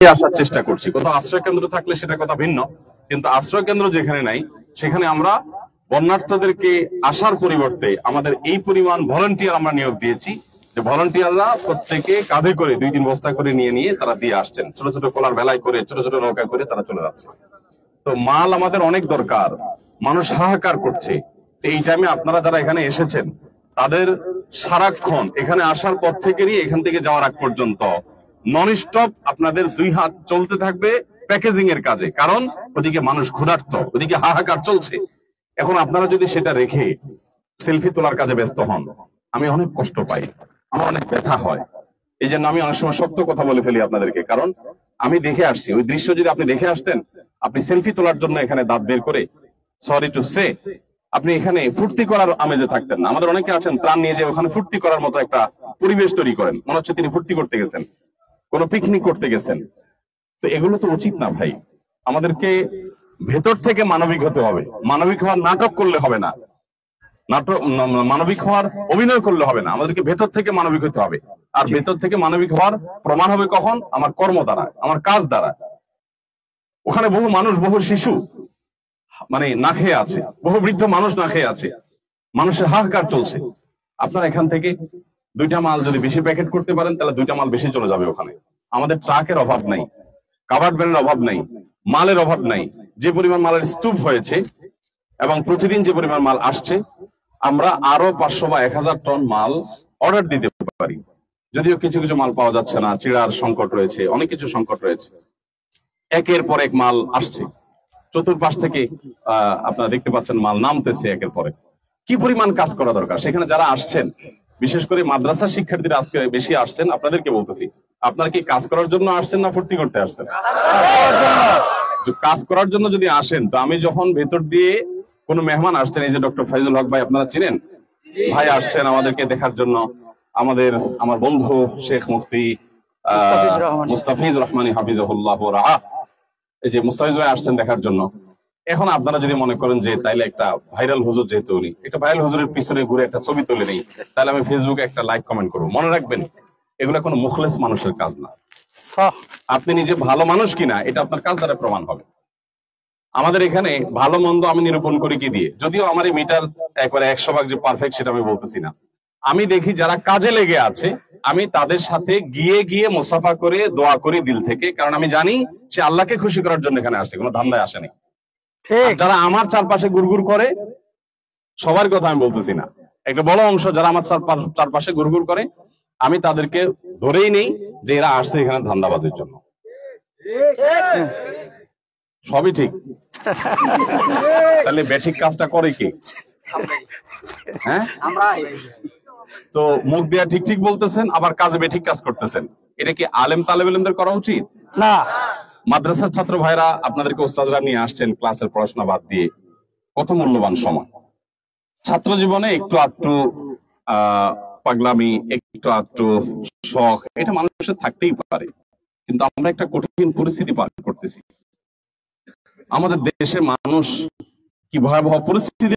আসার চেষ্টা করছি। কোথাও আশ্রয় কেন্দ্র থাকলে সেটা কথা ভিন্ন, কিন্তু আশ্রয় কেন্দ্র যেখানে নাই সেখানে আমরা বন্যার্থদেরকে আসার পরিবর্তে আমাদের এই পরিমাণ ভলান্টিয়ার আমরা নিয়োগ দিয়েছি, যে ভলান্টিয়াররা প্রত্যেকে কাঁধে করে 2-3 বস্তা করে নিয়ে নিয়ে তারা দিয়ে আসছেন, ছোট ছোট কোলার ভেলায় করে, ছোট ছোট নৌকা করে তারা চলে যাচ্ছে। তো মাল আমাদের অনেক দরকার, মানুষ হাহাকার করছে। এই টাইমে আপনারা যারা এখানে এসেছেন তাদের সারাক্ষণ এখানে আসার পর থেকে নিয়ে এখান থেকে যাওয়ার আগ পর্যন্ত নন স্টপ আপনাদের 2 হাত চলতে থাকবে প্যাকেজিং এর কাজে, কারণ ওদিকে মানুষ ক্ষুধার্ত, ওদিকে হাহাকার চলছে। এখন আপনারা যদি সেটা রেখে সেলফি তোলার কাজে ব্যস্ত হন, আমি অনেক কষ্ট পাই, আমার অনেক ব্যথা হয়। এই জন্য আমি অনেক সময় সত্য কথা বলে ফেলি আপনাদেরকে, কারণ আমি দেখে আসছি। ওই দৃশ্য যদি আপনি দেখে আসতেন, আপনি সেলফি তোলার জন্য এখানে দাঁত বের করে, সরি টু সে, আপনি এখানে ফুর্তি করার আমেজে থাকতেন না। আমাদের অনেকে আছেন ত্রাণ নিয়ে যে ওখানে ফুর্তি করার মতো একটা পরিবেশ তৈরি করেন, মনে হচ্ছে তিনি ফুর্তি করতে গেছেন, কোন পিকনিক করতে গেছেন। তো এগুলো তো উচিত না ভাই। আমাদেরকে ভেতর থেকে মানবিক হতে হবে। মানবিক হওয়ার নাটক করলে হবে না, নাটক মানবিক হওয়ার অভিনয় করলে হবে না, আমাদেরকে ভেতর থেকে মানবিক হতে হবে। আর ভেতর থেকে মানবিক হওয়ার প্রমাণ হবে কখন? আমার কর্ম দ্বারা, আমার কাজ দ্বারা। ওখানে বহু মানুষ, বহু শিশু মানে না খেয়ে আছে, বহু বৃদ্ধ মানুষ না খেয়ে আছে, মানুষের হাহাকার চলছে। আপনারা এখান থেকে 2টা মাল যদি বেশি প্যাকেট করতে পারেন তাহলে 2টা মাল বেশি চলে যাবে ওখানে। আমাদের ট্রাকের অভাব নাই, কাভার্ড ভ্যানের অভাব নাই, মালের অভাব নাই। যে পরিমাণ মালের স্তূপ হয়েছে এবং প্রতিদিন যে পরিমাণ মাল আসছে, আমরা আরো 500 বা 1000 টন মাল অর্ডার দিতে পারি। যদিও কিছু কিছু মাল পাওয়া যাচ্ছে না, চিড়ার সংকট রয়েছে, অনেক কিছু সংকট রয়েছে। একের পর এক মাল আসছে চতুর্পাশ থেকে, আপনারা দেখতে পাচ্ছেন মাল নামতেছে একের পরে। কি পরিমাণ কাজ করা দরকার। সেখানে যারা আসছেন, বিশেষ করে মাদ্রাসা শিক্ষার্থীরা আজকে বেশি আসছেন, আপনাদেরকে বলতেছি, আপনারা কি কাজ করার জন্য আসছেন না ফুর্তি করতে আসছেন? কাজ করার জন্য যদি আসেন, তো আমি যখন ভেতর দিয়ে কোনো মেহমান আসছেন, এই যে ডক্টর ফাইজুল হক ভাই আপনারা চিনেন, ভাই আসছেন আমাদেরকে দেখার জন্য, আমার বন্ধু শেখ মুফতি মুস্তাফিজ রহমানী হাফিজাহুল্লাহ রাহ, এই যে মুস্তাফিজ ভাই আসছেন দেখার জন্য। এখন আপনারা যদি মনে করেন যে তাইলে একটা ভাইরাল হুজুর, যেহেতু উনি একটা ভাইরাল হুজুরের পিছনে ঘুরে একটা ছবি তুলে নেই, তাহলে আমি ফেসবুকে একটা লাইক কমেন্ট করবো। মনে রাখবেন, এগুলো কোনো মুখলেস মানুষের কাজ না। আপনি নিজে ভালো মানুষ কিনা এটা আপনার কাজ দ্বারা প্রমাণ হবে। আমাদের এখানে ভালো মন্দ আমি নিরূপণ করি কি দিয়ে? যদিও আমার এই মিটার একবারে 100% যে পারফেক্ট সেটা আমি বলতেছি না। আমি দেখি যারা কাজে লেগে আছে, আমি তাদের সাথে গিয়ে গিয়ে মুসাফা করে দোয়া করি দিল থেকে, কারণ আমি জানি সে আল্লাহকে খুশি করার জন্য এখানে আসছে, কোনো ধান্দায় আসেনি। যারা আমার চারপাশে গুড়গুড় করে, সবার কথা আমি বলতেছি না, একটা বড় অংশ যারা আমার চারপাশে গুড়গুড় করে, আমি তাদেরকে ধরেই নেই যে এরা আসছে এখানে ধান্দাবাজির জন্য। সবই ঠিক, তাহলে বেঠিক কাজটা করে কি? হ্যাঁ, তো মুখ দিয়া ঠিক ঠিক বলতেছেন, আবার কাজে বেঠিক কাজ করতেছেন। এটা কি আলেম তালেব ইলমদের করা উচিত না? মাদ্রাসার ছাত্র ভাইরা আপনাদেরকে ওস্তাদরা নিয়ে আসছেন ক্লাসের পড়াশোনা বাদ দিয়ে, কত মূল্যবান সময়। ছাত্র জীবনে একটু আধটু পাগলামি, একটু আধটু শখ, এটা মানুষের থাকতেই পারে, কিন্তু আমরা একটা কঠিন পরিস্থিতি পার করতেছি। আমাদের দেশে মানুষ কি ভয়াবহ পরিস্থিতি